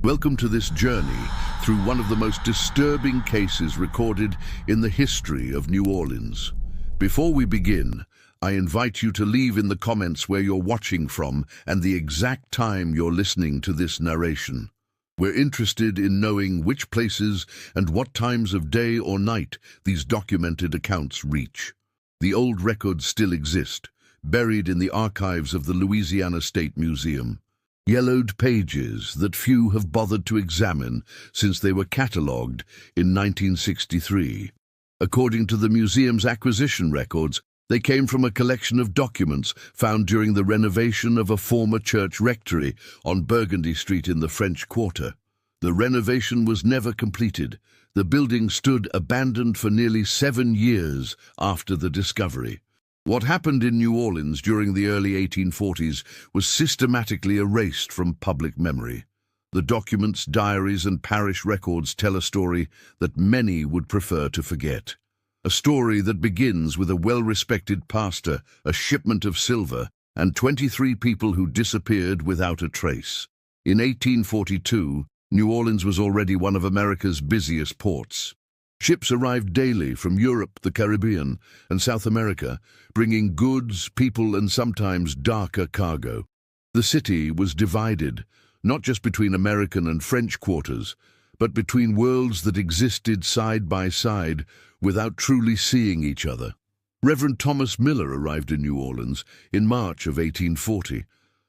Welcome to this journey through one of the most disturbing cases recorded in the history of New Orleans. Before we begin, I invite you to leave in the comments where you're watching from and the exact time you're listening to this narration. We're interested in knowing which places and what times of day or night these documented accounts reach. The old records still exist, buried in the archives of the Louisiana State Museum. Yellowed pages that few have bothered to examine since they were catalogued in 1963. According to the museum's acquisition records, they came from a collection of documents found during the renovation of a former church rectory on Burgundy Street in the French Quarter. The renovation was never completed. The building stood abandoned for nearly 7 years after the discovery. What happened in New Orleans during the early 1840s was systematically erased from public memory. The documents, diaries, and parish records tell a story that many would prefer to forget. A story that begins with a well-respected pastor, a shipment of silver, and 23 people who disappeared without a trace. In 1842, New Orleans was already one of America's busiest ports. Ships arrived daily from Europe, the Caribbean, and South America, bringing goods, people, and sometimes darker cargo. The city was divided, not just between American and French quarters, but between worlds that existed side by side without truly seeing each other. Reverend Thomas Miller arrived in New Orleans in March of 1840.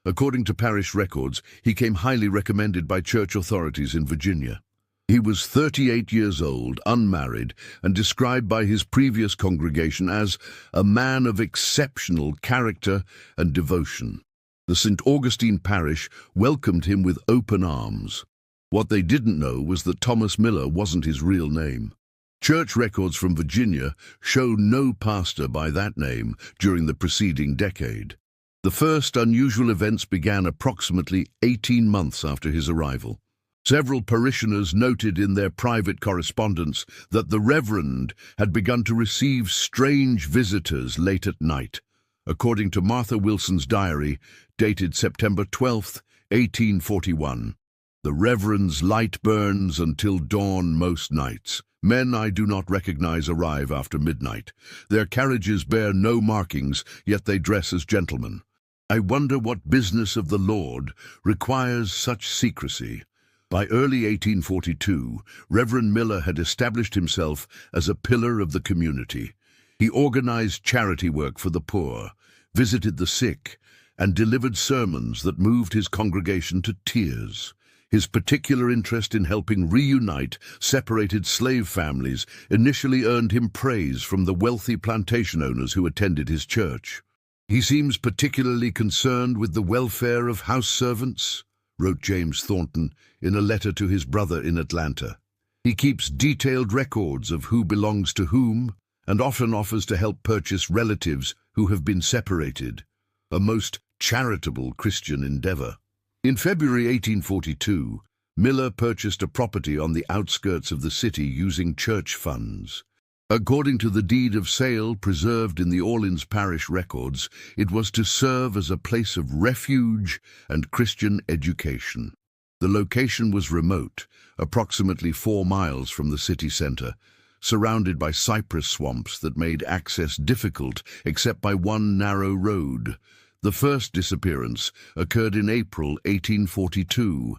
According to parish records, he came highly recommended by church authorities in Virginia. He was 38 years old, unmarried, and described by his previous congregation as a man of exceptional character and devotion. The St. Augustine parish welcomed him with open arms. What they didn't know was that Thomas Miller wasn't his real name. Church records from Virginia show no pastor by that name during the preceding decade. The first unusual events began approximately 18 months after his arrival. Several parishioners noted in their private correspondence that the Reverend had begun to receive strange visitors late at night. According to Martha Wilson's diary, dated September 12, 1841, "The Reverend's light burns until dawn most nights. Men I do not recognize arrive after midnight. Their carriages bear no markings, yet they dress as gentlemen. I wonder what business of the Lord requires such secrecy." By early 1842, Reverend Miller had established himself as a pillar of the community. He organized charity work for the poor, visited the sick, and delivered sermons that moved his congregation to tears. His particular interest in helping reunite separated slave families initially earned him praise from the wealthy plantation owners who attended his church. "He seems particularly concerned with the welfare of house servants," wrote James Thornton in a letter to his brother in Atlanta. "He keeps detailed records of who belongs to whom and often offers to help purchase relatives who have been separated. A most charitable Christian endeavor." In February 1842, Miller purchased a property on the outskirts of the city using church funds. According to the deed of sale preserved in the Orleans parish records, it was to serve as a place of refuge and Christian education. The location was remote, approximately 4 miles from the city center, surrounded by cypress swamps that made access difficult except by one narrow road. The first disappearance occurred in April 1842.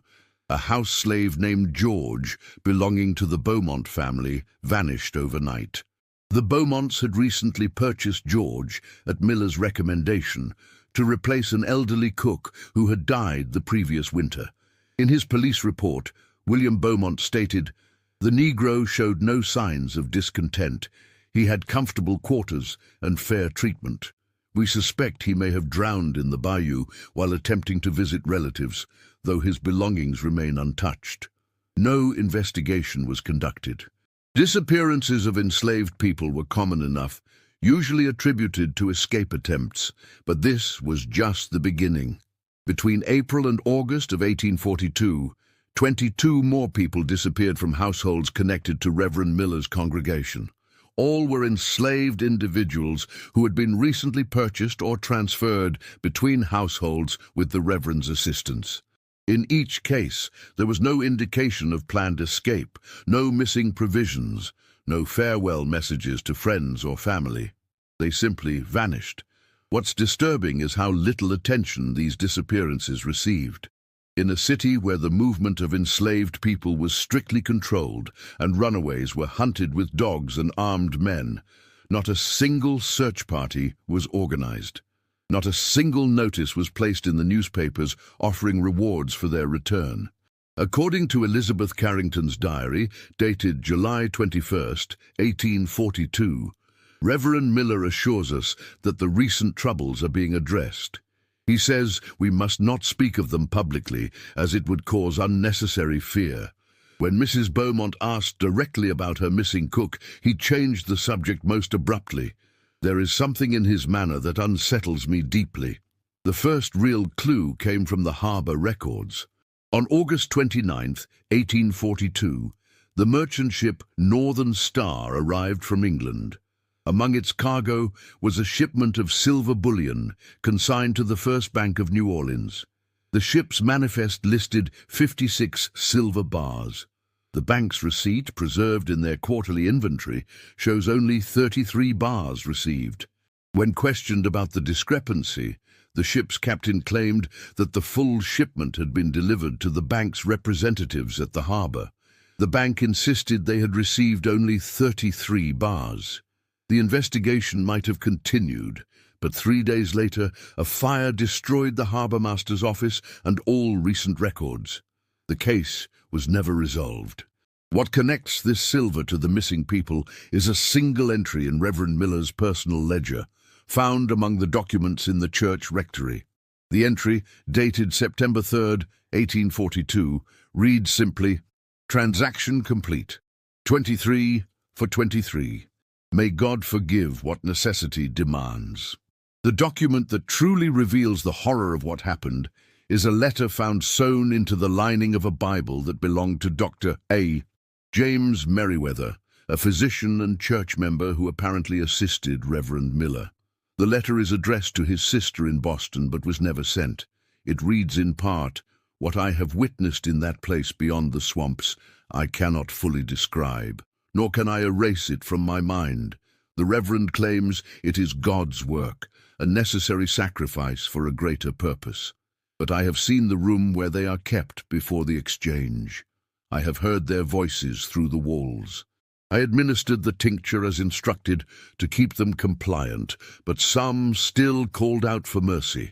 A house slave named George, belonging to the Beaumont family, vanished overnight. The Beaumonts had recently purchased George, at Miller's recommendation, to replace an elderly cook who had died the previous winter. In his police report, William Beaumont stated, "The Negro showed no signs of discontent. He had comfortable quarters and fair treatment. We suspect he may have drowned in the bayou while attempting to visit relatives, though his belongings remain untouched." No investigation was conducted. Disappearances of enslaved people were common enough, usually attributed to escape attempts, but this was just the beginning. Between April and August of 1842, 22 more people disappeared from households connected to Reverend Miller's congregation. All were enslaved individuals who had been recently purchased or transferred between households with the Reverend's assistance. In each case, there was no indication of planned escape, no missing provisions, no farewell messages to friends or family. They simply vanished. What's disturbing is how little attention these disappearances received. In a city where the movement of enslaved people was strictly controlled and runaways were hunted with dogs and armed men, not a single search party was organized. Not a single notice was placed in the newspapers offering rewards for their return. According to Elizabeth Carrington's diary, dated July 21st, 1842, Reverend Miller assures us that the recent troubles are being addressed. He says we must not speak of them publicly, as it would cause unnecessary fear. When Mrs. Beaumont asked directly about her missing cook, he changed the subject most abruptly. There is something in his manner that unsettles me deeply. The first real clue came from the harbour records. On August 29th, 1842, the merchant ship Northern Star arrived from England. Among its cargo was a shipment of silver bullion consigned to the First Bank of New Orleans. The ship's manifest listed 56 silver bars. The bank's receipt, preserved in their quarterly inventory, shows only 33 bars received. When questioned about the discrepancy, the ship's captain claimed that the full shipment had been delivered to the bank's representatives at the harbour. The bank insisted they had received only 33 bars. The investigation might have continued, but 3 days later, a fire destroyed the harbourmaster's office and all recent records. The case was never resolved. What connects this silver to the missing people is a single entry in Reverend Miller's personal ledger, found among the documents in the church rectory. The entry, dated September 3rd, 1842, reads simply, "Transaction complete. 23 for 23. May God forgive what necessity demands." The document that truly reveals the horror of what happened is a letter found sewn into the lining of a Bible that belonged to Dr. A. James Merriweather, a physician and church member who apparently assisted Reverend Miller. The letter is addressed to his sister in Boston but was never sent. It reads in part, "What I have witnessed in that place beyond the swamps, I cannot fully describe, nor can I erase it from my mind. The Reverend claims it is God's work, a necessary sacrifice for a greater purpose. But I have seen the room where they are kept before the exchange. I have heard their voices through the walls. I administered the tincture as instructed to keep them compliant, but some still called out for mercy.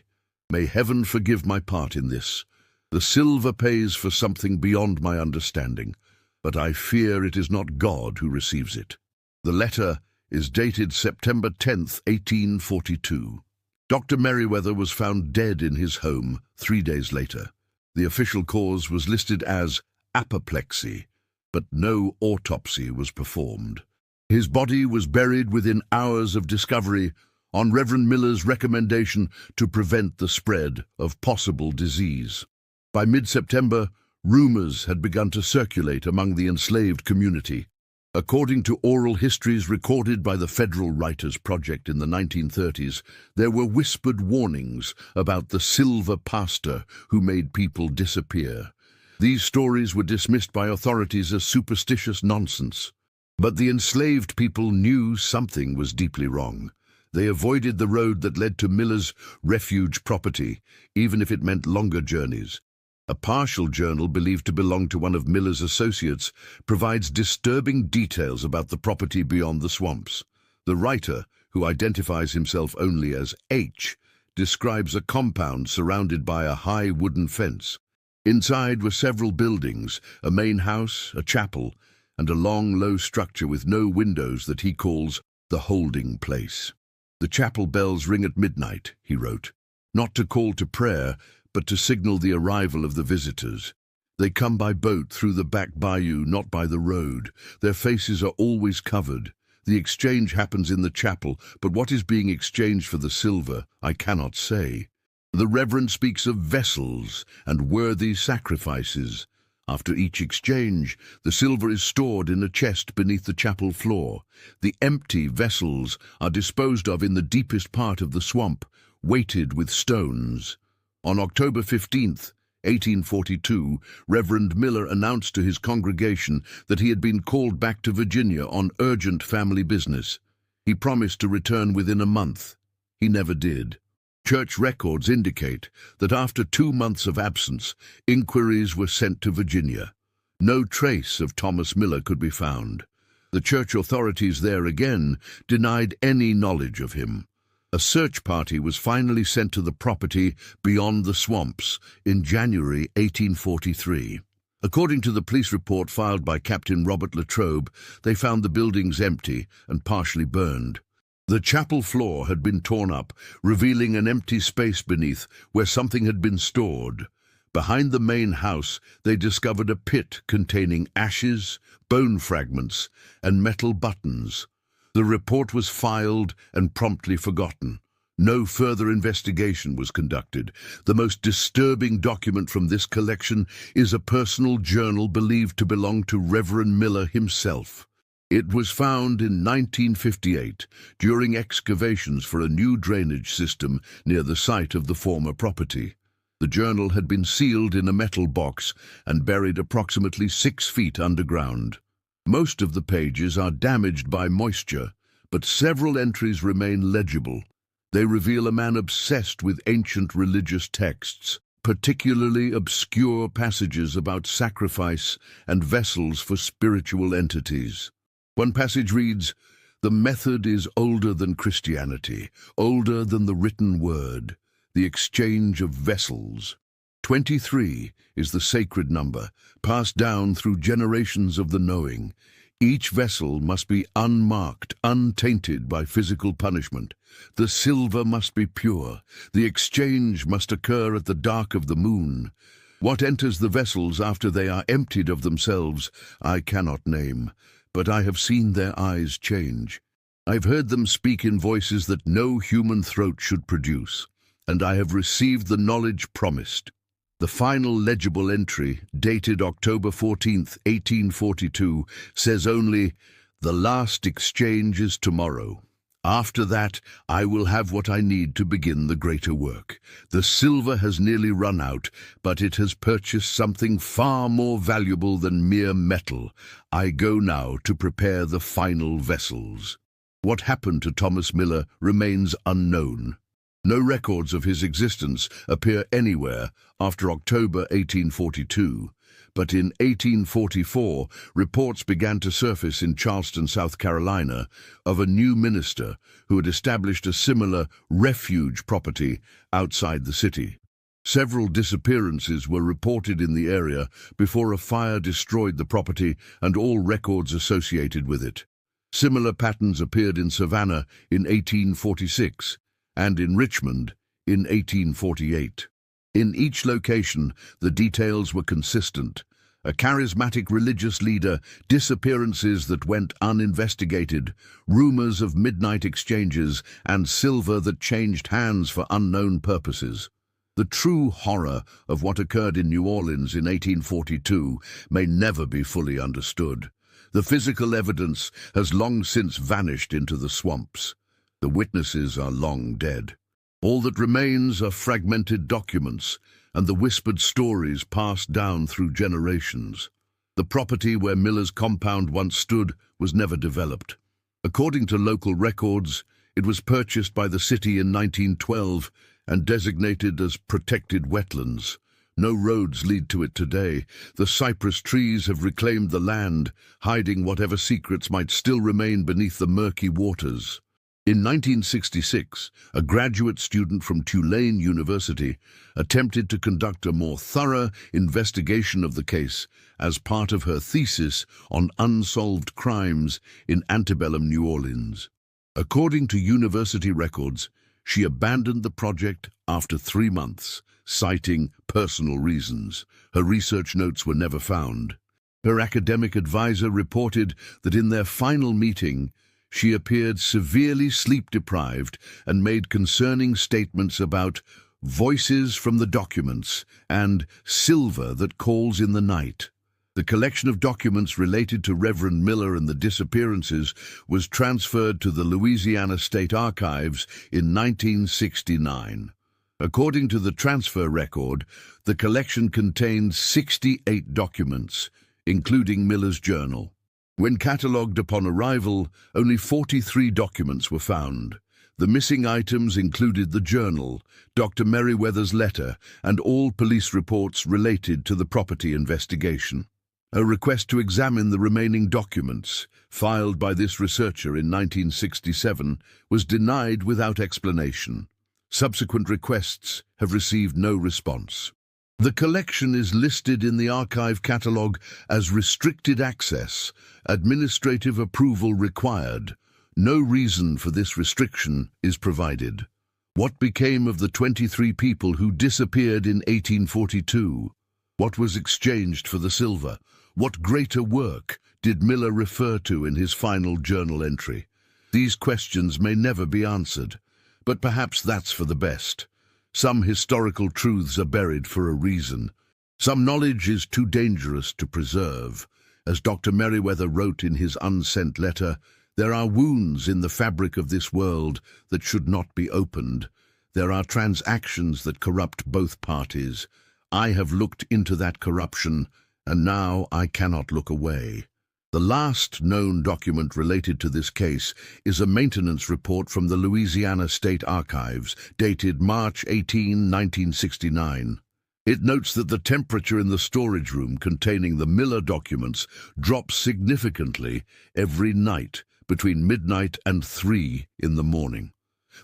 May heaven forgive my part in this. The silver pays for something beyond my understanding, but I fear it is not God who receives it." The letter is dated September 10th, 1842. Dr. Merriweather was found dead in his home 3 days later. The official cause was listed as apoplexy, but no autopsy was performed. His body was buried within hours of discovery on Reverend Miller's recommendation to prevent the spread of possible disease. By mid-September, rumors had begun to circulate among the enslaved community. According to oral histories recorded by the Federal Writers Project in the 1930s, there were whispered warnings about the silver pastor who made people disappear. These stories were dismissed by authorities as superstitious nonsense. But the enslaved people knew something was deeply wrong. They avoided the road that led to Miller's refuge property, even if it meant longer journeys. A partial journal believed to belong to one of Miller's associates provides disturbing details about the property beyond the swamps. The writer, who identifies himself only as H, describes a compound surrounded by a high wooden fence. Inside were several buildings, a main house, a chapel, and a long, low structure with no windows that he calls the holding place. "The chapel bells ring at midnight," he wrote, "not to call to prayer, but to signal the arrival of the visitors. They come by boat through the back bayou, not by the road. Their faces are always covered. The exchange happens in the chapel, but what is being exchanged for the silver, I cannot say. The Reverend speaks of vessels and worthy sacrifices. After each exchange, the silver is stored in a chest beneath the chapel floor. The empty vessels are disposed of in the deepest part of the swamp, weighted with stones. On October 15th, 1842, Reverend Miller announced to his congregation that he had been called back to Virginia on urgent family business. He promised to return within a month. He never did. Church records indicate that after 2 months of absence, inquiries were sent to Virginia. No trace of Thomas Miller could be found. The church authorities there again denied any knowledge of him. A search party was finally sent to the property beyond the swamps in January 1843. According to the police report filed by Captain Robert Latrobe, they found the buildings empty and partially burned. The chapel floor had been torn up, revealing an empty space beneath where something had been stored. Behind the main house, they discovered a pit containing ashes, bone fragments, and metal buttons. The report was filed and promptly forgotten. No further investigation was conducted. The most disturbing document from this collection is a personal journal believed to belong to Reverend Miller himself. It was found in 1958 during excavations for a new drainage system near the site of the former property. The journal had been sealed in a metal box and buried approximately 6 feet underground. Most of the pages are damaged by moisture, but several entries remain legible. They reveal a man obsessed with ancient religious texts, particularly obscure passages about sacrifice and vessels for spiritual entities. One passage reads, "The method is older than Christianity, older than the written word, the exchange of vessels. 23 is the sacred number, passed down through generations of the knowing. Each vessel must be unmarked, untainted by physical punishment. The silver must be pure. The exchange must occur at the dark of the moon. What enters the vessels after they are emptied of themselves, I cannot name, but I have seen their eyes change. I've heard them speak in voices that no human throat should produce, and I have received the knowledge promised." The final legible entry, dated October 14, 1842, says only, "The last exchange is tomorrow. After that, I will have what I need to begin the greater work. The silver has nearly run out, but it has purchased something far more valuable than mere metal. I go now to prepare the final vessels." What happened to Thomas Miller remains unknown. No records of his existence appear anywhere after October 1842, but in 1844 reports began to surface in Charleston, South Carolina, of a new minister who had established a similar refuge property outside the city. Several disappearances were reported in the area before a fire destroyed the property and all records associated with it. Similar patterns appeared in Savannah in 1846 and in Richmond in 1848. In each location, the details were consistent. A charismatic religious leader, disappearances that went uninvestigated, rumors of midnight exchanges, and silver that changed hands for unknown purposes. The true horror of what occurred in New Orleans in 1842 may never be fully understood. The physical evidence has long since vanished into the swamps. The witnesses are long dead. All that remains are fragmented documents and the whispered stories passed down through generations. The property where Miller's compound once stood was never developed. According to local records, it was purchased by the city in 1912 and designated as protected wetlands. No roads lead to it today. The cypress trees have reclaimed the land, hiding whatever secrets might still remain beneath the murky waters. In 1966, a graduate student from Tulane University attempted to conduct a more thorough investigation of the case as part of her thesis on unsolved crimes in Antebellum, New Orleans. According to university records, she abandoned the project after 3 months, citing personal reasons. Her research notes were never found. Her academic advisor reported that in their final meeting, she appeared severely sleep-deprived and made concerning statements about voices from the documents and silver that calls in the night. The collection of documents related to Reverend Miller and the disappearances was transferred to the Louisiana State Archives in 1969. According to the transfer record, the collection contained 68 documents, including Miller's journal. When catalogued upon arrival, only 43 documents were found. The missing items included the journal, Dr. Merriweather's letter, and all police reports related to the property investigation. A request to examine the remaining documents, filed by this researcher in 1967, was denied without explanation. Subsequent requests have received no response. The collection is listed in the archive catalogue as restricted access, administrative approval required. No reason for this restriction is provided. What became of the 23 people who disappeared in 1842? What was exchanged for the silver? What greater work did Miller refer to in his final journal entry? These questions may never be answered, but perhaps that's for the best. Some historical truths are buried for a reason. Some knowledge is too dangerous to preserve. As Dr. Merriweather wrote in his unsent letter, "There are wounds in the fabric of this world that should not be opened. There are transactions that corrupt both parties. I have looked into that corruption, and now I cannot look away." The last known document related to this case is a maintenance report from the Louisiana State Archives, dated March 18, 1969. It notes that the temperature in the storage room containing the Miller documents drops significantly every night between midnight and 3 in the morning.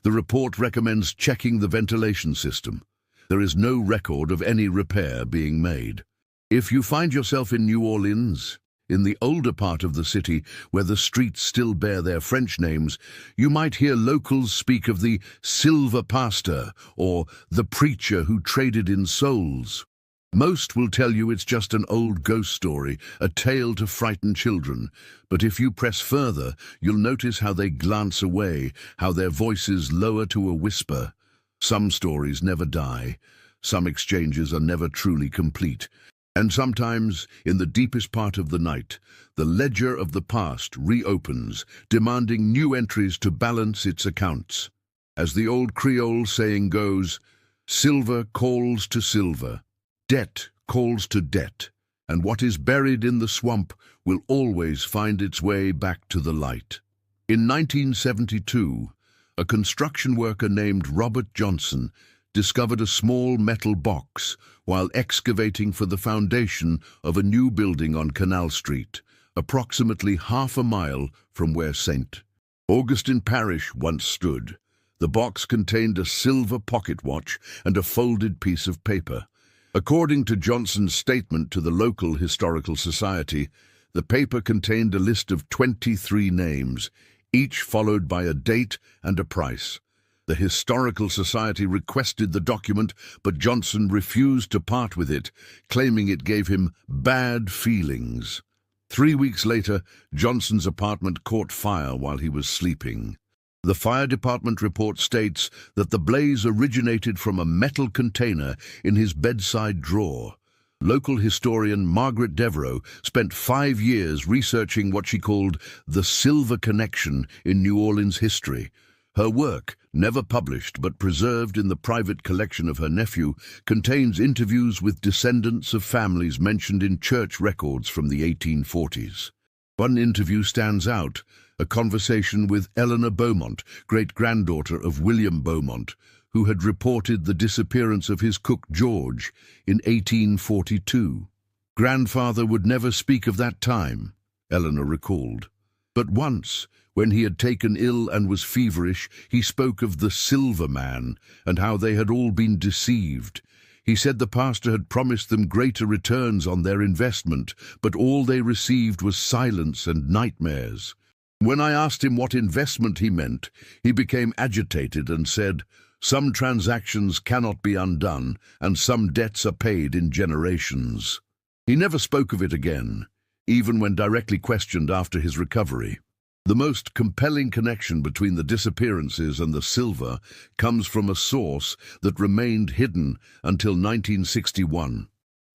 The report recommends checking the ventilation system. There is no record of any repair being made. If you find yourself in New Orleans, in the older part of the city where the streets still bear their French names, you might hear locals speak of the silver pastor or the preacher who traded in souls. Most will tell you it's just an old ghost story, a tale to frighten children. But if you press further, you'll notice how they glance away, how their voices lower to a whisper. Some stories never die. Some exchanges are never truly complete. And sometimes, in the deepest part of the night, the ledger of the past reopens, demanding new entries to balance its accounts. As the old Creole saying goes, silver calls to silver, debt calls to debt, and what is buried in the swamp will always find its way back to the light. In 1972, a construction worker named Robert Johnson discovered a small metal box while excavating for the foundation of a new building on Canal Street, approximately half a mile from where St. Augustine Parish once stood. The box contained a silver pocket watch and a folded piece of paper. According to Johnson's statement to the local historical society, the paper contained a list of 23 names, each followed by a date and a price. The Historical Society requested the document, but Johnson refused to part with it, claiming it gave him bad feelings. 3 weeks later, Johnson's apartment caught fire while he was sleeping. The fire department report states that the blaze originated from a metal container in his bedside drawer. Local historian Margaret Devereux spent 5 years researching what she called the silver connection in New Orleans history. Her work, never published but preserved in the private collection of her nephew, contains interviews with descendants of families mentioned in church records from the 1840s. One interview stands out, a conversation with Eleanor Beaumont, great-granddaughter of William Beaumont, who had reported the disappearance of his cook George in 1842. "Grandfather would never speak of that time," Eleanor recalled. "But once, when he had taken ill and was feverish, he spoke of the Silver Man and how they had all been deceived. He said the pastor had promised them greater returns on their investment, but all they received was silence and nightmares. When I asked him what investment he meant, he became agitated and said, 'Some transactions cannot be undone, and some debts are paid in generations.' He never spoke of it again, even when directly questioned after his recovery. The most compelling connection between the disappearances and the silver comes from a source that remained hidden until 1961.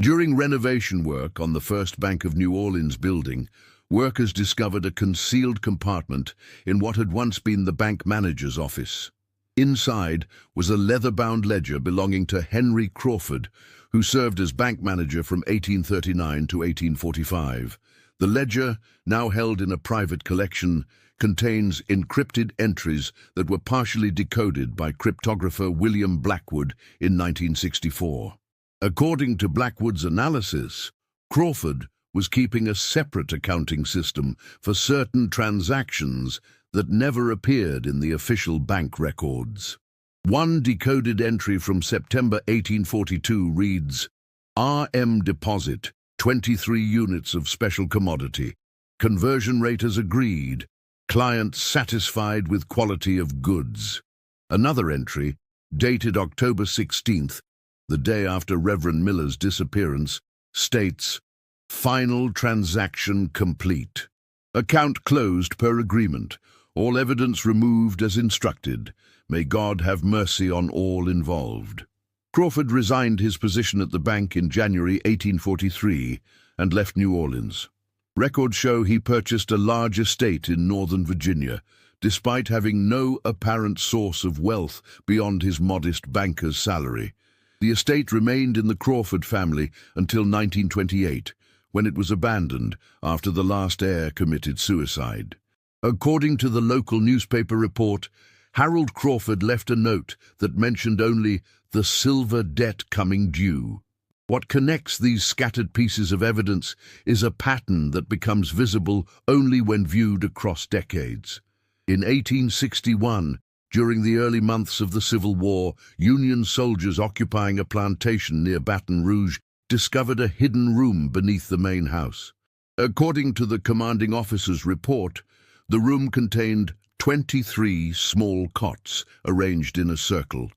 During renovation work on the First Bank of New Orleans building, workers discovered a concealed compartment in what had once been the bank manager's office. Inside was a leather-bound ledger belonging to Henry Crawford, who served as bank manager from 1839 to 1845. The ledger, now held in a private collection, contains encrypted entries that were partially decoded by cryptographer William Blackwood in 1964. According to Blackwood's analysis, Crawford was keeping a separate accounting system for certain transactions that never appeared in the official bank records. One decoded entry from September 1842 reads, RM deposit, 23 units of special commodity. Conversion rate as agreed. Client satisfied with quality of goods. Another entry, dated October 16th, the day after Reverend Miller's disappearance, states, final transaction complete. Account closed per agreement. All evidence removed as instructed. May God have mercy on all involved. Crawford resigned his position at the bank in January 1843 and left New Orleans. Records show he purchased a large estate in Northern Virginia, despite having no apparent source of wealth beyond his modest banker's salary. The estate remained in the Crawford family until 1928, when it was abandoned after the last heir committed suicide. According to the local newspaper report, Harold Crawford left a note that mentioned only the silver debt coming due. What connects these scattered pieces of evidence is a pattern that becomes visible only when viewed across decades. In 1861, during the early months of the Civil War, Union soldiers occupying a plantation near Baton Rouge discovered a hidden room beneath the main house. According to the commanding officer's report, the room contained 23 small cots arranged in a circle,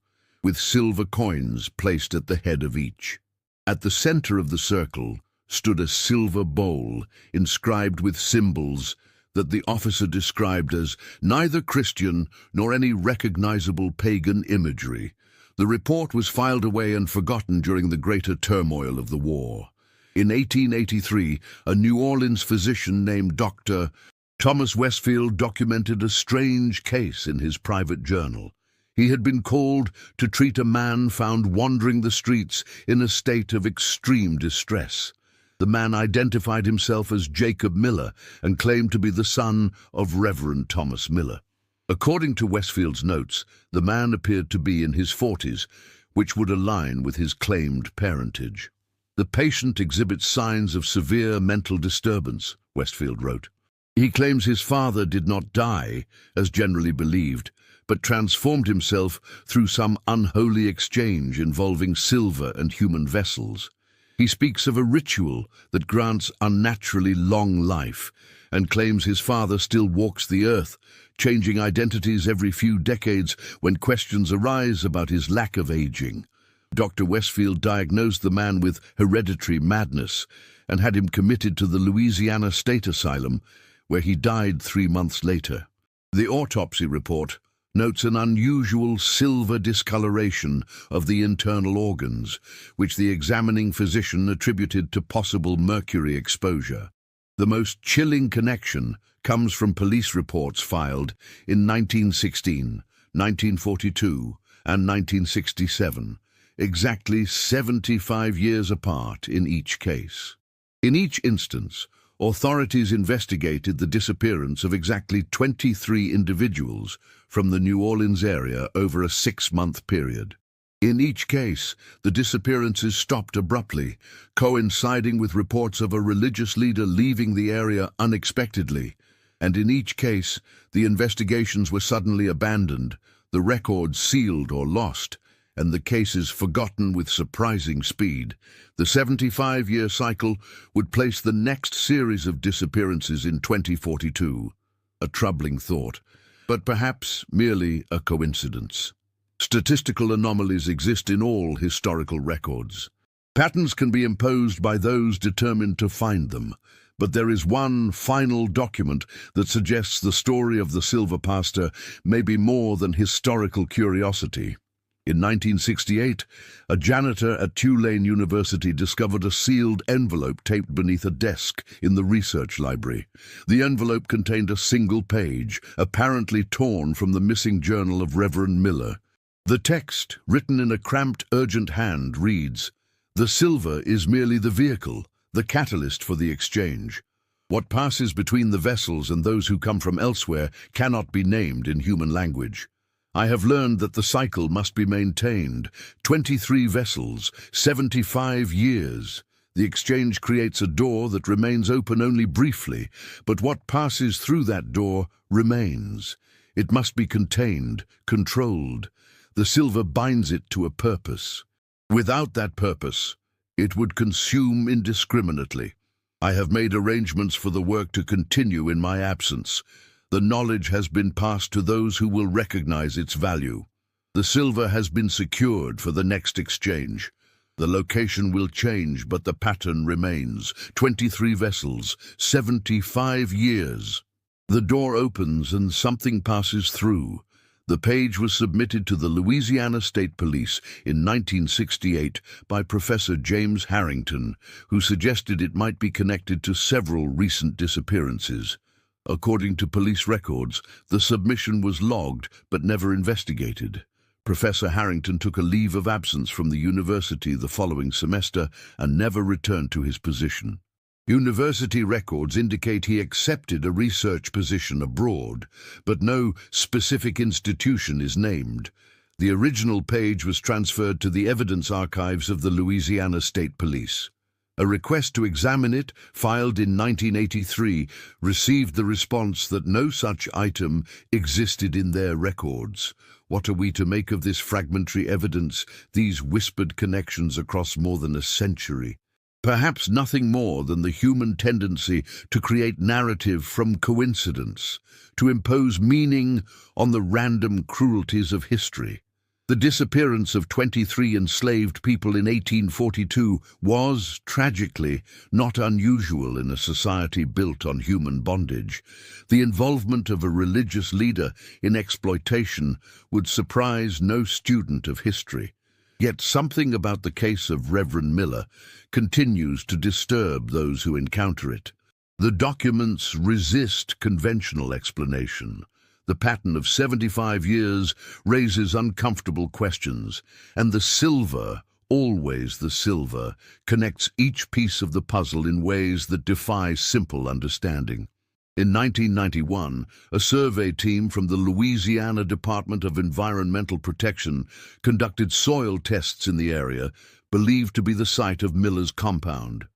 with silver coins placed at the head of each. At the center of the circle stood a silver bowl inscribed with symbols that the officer described as neither Christian nor any recognizable pagan imagery. The report was filed away and forgotten during the greater turmoil of the war. In 1883, a New Orleans physician named Dr. Thomas Westfield documented a strange case in his private journal. He had been called to treat a man found wandering the streets in a state of extreme distress. The man identified himself as Jacob Miller and claimed to be the son of Reverend Thomas Miller. According to Westfield's notes, the man appeared to be in his 40s, which would align with his claimed parentage. The patient exhibits signs of severe mental disturbance, Westfield wrote. He claims his father did not die, as generally believed, but transformed himself through some unholy exchange involving silver and human vessels. He speaks of a ritual that grants unnaturally long life and claims his father still walks the earth, changing identities every few decades when questions arise about his lack of aging. Dr. Westfield diagnosed the man with hereditary madness and had him committed to the Louisiana State Asylum, where he died 3 months later. The autopsy report notes an unusual silver discoloration of the internal organs, which the examining physician attributed to possible mercury exposure. The most chilling connection comes from police reports filed in 1916, 1942, and 1967, exactly 75 years apart in each case. In each instance, authorities investigated the disappearance of exactly 23 individuals from the New Orleans area over a 6-month period. In each case, the disappearances stopped abruptly, coinciding with reports of a religious leader leaving the area unexpectedly, and in each case, the investigations were suddenly abandoned, the records sealed or lost, and the cases forgotten with surprising speed. The 75-year cycle would place the next series of disappearances in 2042. A troubling thought, but perhaps merely a coincidence. Statistical anomalies exist in all historical records. Patterns can be imposed by those determined to find them, but there is one final document that suggests the story of the Silver Pastor may be more than historical curiosity. In 1968, a janitor at Tulane University discovered a sealed envelope taped beneath a desk in the research library. The envelope contained a single page, apparently torn from the missing journal of Reverend Miller. The text, written in a cramped, urgent hand, reads, "The silver is merely the vehicle, the catalyst for the exchange. What passes between the vessels and those who come from elsewhere cannot be named in human language. I have learned that the cycle must be maintained. 23 vessels, 75 years. The exchange creates a door that remains open only briefly, but what passes through that door remains. It must be contained, controlled. The silver binds it to a purpose. Without that purpose, it would consume indiscriminately. I have made arrangements for the work to continue in my absence. The knowledge has been passed to those who will recognize its value. The silver has been secured for the next exchange. The location will change, but the pattern remains. 23 vessels, 75 years. The door opens and something passes through. The page was submitted to the Louisiana State Police in 1968 by Professor James Harrington, who suggested it might be connected to several recent disappearances. According to police records, the submission was logged but never investigated. Professor Harrington took a leave of absence from the university the following semester and never returned to his position. University records indicate he accepted a research position abroad, but no specific institution is named. The original page was transferred to the evidence archives of the Louisiana State Police. A request to examine it, filed in 1983, received the response that no such item existed in their records. What are we to make of this fragmentary evidence, these whispered connections across more than a century? Perhaps nothing more than the human tendency to create narrative from coincidence, to impose meaning on the random cruelties of history. The disappearance of 23 enslaved people in 1842 was, tragically, not unusual in a society built on human bondage. The involvement of a religious leader in exploitation would surprise no student of history. Yet something about the case of Reverend Miller continues to disturb those who encounter it. The documents resist conventional explanation. The pattern of 75 years raises uncomfortable questions, and the silver, always the silver, connects each piece of the puzzle in ways that defy simple understanding. In 1991, a survey team from the Louisiana Department of Environmental Protection conducted soil tests in the area believed to be the site of Miller's compound.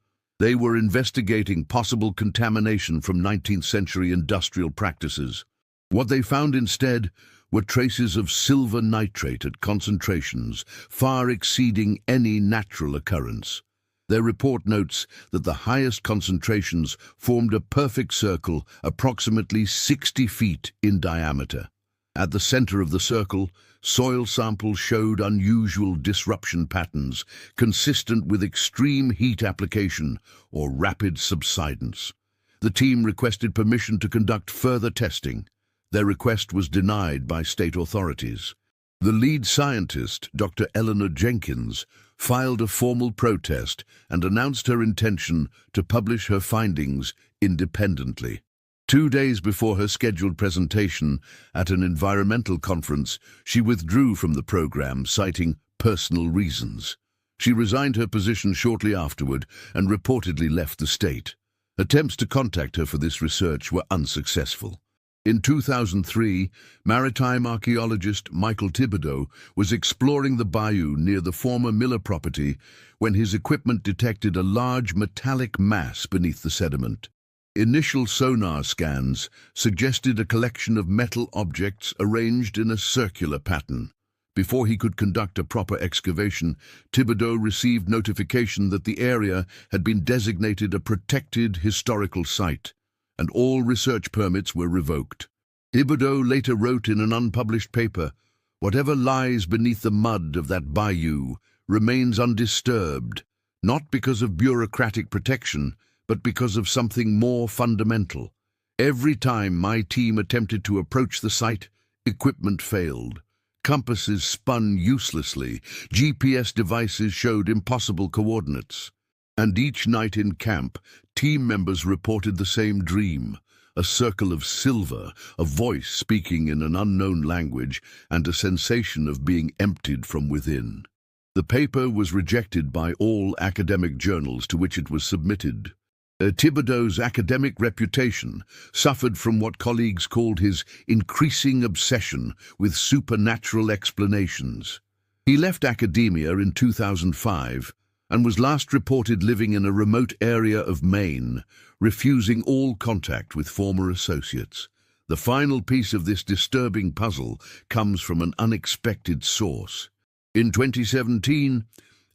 They were investigating possible contamination from 19th century industrial practices. What they found instead were traces of silver nitrate at concentrations far exceeding any natural occurrence. Their report notes that the highest concentrations formed a perfect circle approximately 60 feet in diameter. At the center of the circle, soil samples showed unusual disruption patterns consistent with extreme heat application or rapid subsidence. The team requested permission to conduct further testing. Their request was denied by state authorities. The lead scientist, Dr. Eleanor Jenkins, filed a formal protest and announced her intention to publish her findings independently. 2 days before her scheduled presentation at an environmental conference, she withdrew from the program, citing personal reasons. She resigned her position shortly afterward and reportedly left the state. Attempts to contact her for this research were unsuccessful. In 2003, maritime archaeologist Michael Thibodeau was exploring the bayou near the former Miller property when his equipment detected a large metallic mass beneath the sediment. Initial sonar scans suggested a collection of metal objects arranged in a circular pattern. Before he could conduct a proper excavation, Thibodeau received notification that the area had been designated a protected historical site, and all research permits were revoked. Thibodeau later wrote in an unpublished paper, "Whatever lies beneath the mud of that bayou remains undisturbed, not because of bureaucratic protection, but because of something more fundamental. Every time my team attempted to approach the site, equipment failed. Compasses spun uselessly, GPS devices showed impossible coordinates. And each night in camp, team members reported the same dream: a circle of silver, a voice speaking in an unknown language, and a sensation of being emptied from within. The paper was rejected by all academic journals to which it was submitted. Thibodeau's academic reputation suffered from what colleagues called his increasing obsession with supernatural explanations. He left academia in 2005 and was last reported living in a remote area of Maine, refusing all contact with former associates. The final piece of this disturbing puzzle comes from an unexpected source. In 2017,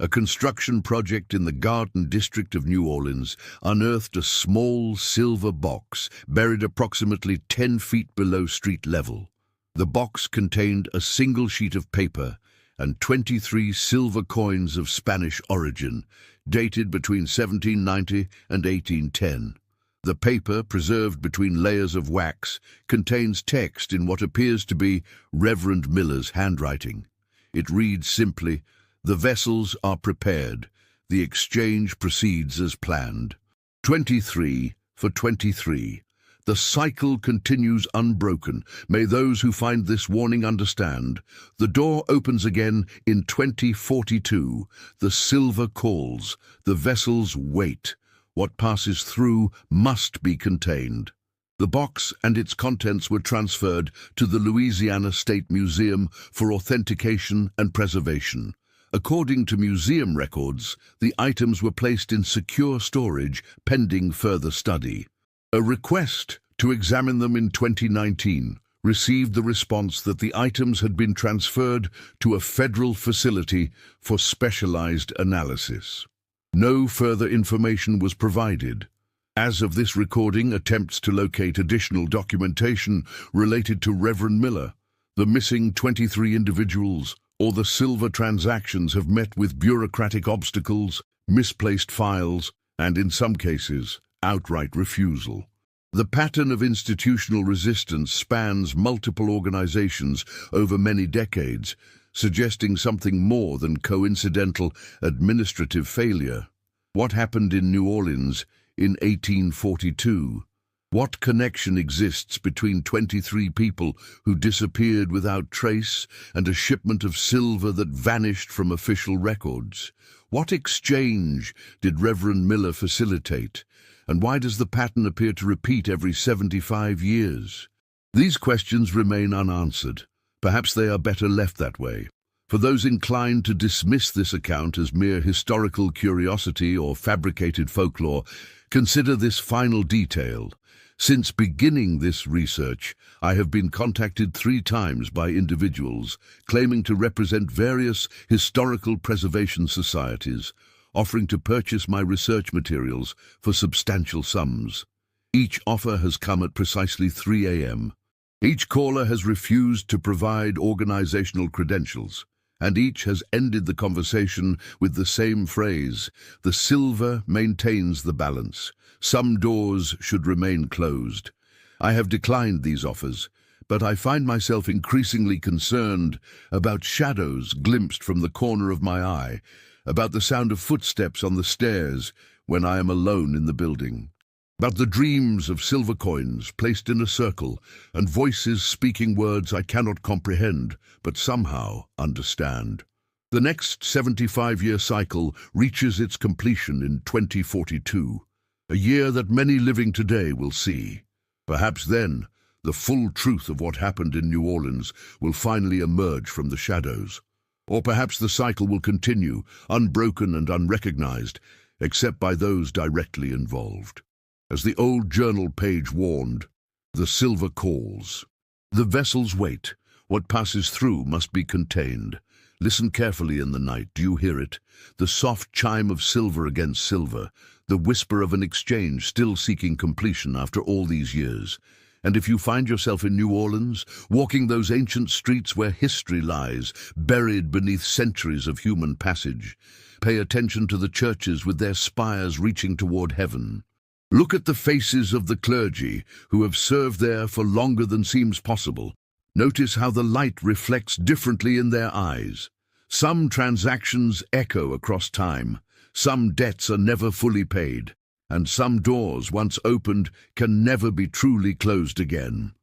a construction project in the Garden District of New Orleans unearthed a small silver box buried approximately 10 feet below street level. The box contained a single sheet of paper and 23 silver coins of Spanish origin, dated between 1790 and 1810. The paper, preserved between layers of wax, contains text in what appears to be Reverend Miller's handwriting. It reads simply, "The vessels are prepared. The exchange proceeds as planned." 23 for 23. The cycle continues unbroken. May those who find this warning understand. The door opens again in 2042. The silver calls. The vessels wait. What passes through must be contained. The box and its contents were transferred to the Louisiana State Museum for authentication and preservation. According to museum records, the items were placed in secure storage pending further study. A request to examine them in 2019 received the response that the items had been transferred to a federal facility for specialized analysis. No further information was provided. As of this recording, attempts to locate additional documentation related to Reverend Miller, the missing 23 individuals, or the silver transactions have met with bureaucratic obstacles, misplaced files, and in some cases, outright refusal. The pattern of institutional resistance spans multiple organizations over many decades, suggesting something more than coincidental administrative failure. What happened in New Orleans in 1842? What connection exists between 23 people who disappeared without trace and a shipment of silver that vanished from official records? What exchange did Reverend Miller facilitate? And why does the pattern appear to repeat every 75 years? These questions remain unanswered. Perhaps they are better left that way. For those inclined to dismiss this account as mere historical curiosity or fabricated folklore, consider this final detail. Since beginning this research, I have been contacted 3 times by individuals claiming to represent various historical preservation societies, offering to purchase my research materials for substantial sums. Each offer has come at precisely 3 a.m. Each caller has refused to provide organizational credentials, and each has ended the conversation with the same phrase: "The silver maintains the balance. Some doors should remain closed." I have declined these offers, but I find myself increasingly concerned about shadows glimpsed from the corner of my eye, about the sound of footsteps on the stairs when I am alone in the building, about the dreams of silver coins placed in a circle and voices speaking words I cannot comprehend but somehow understand. The next 75-year cycle reaches its completion in 2042, a year that many living today will see. Perhaps then, the full truth of what happened in New Orleans will finally emerge from the shadows. Or perhaps the cycle will continue, unbroken and unrecognized, except by those directly involved. As the old journal page warned, the silver calls. The vessels wait. What passes through must be contained. Listen carefully in the night. Do you hear it? The soft chime of silver against silver, the whisper of an exchange still seeking completion after all these years. And if you find yourself in New Orleans, walking those ancient streets where history lies, buried beneath centuries of human passage, pay attention to the churches with their spires reaching toward heaven. Look at the faces of the clergy who have served there for longer than seems possible. Notice how the light reflects differently in their eyes. Some transactions echo across time, some debts are never fully paid, and some doors, once opened, can never be truly closed again.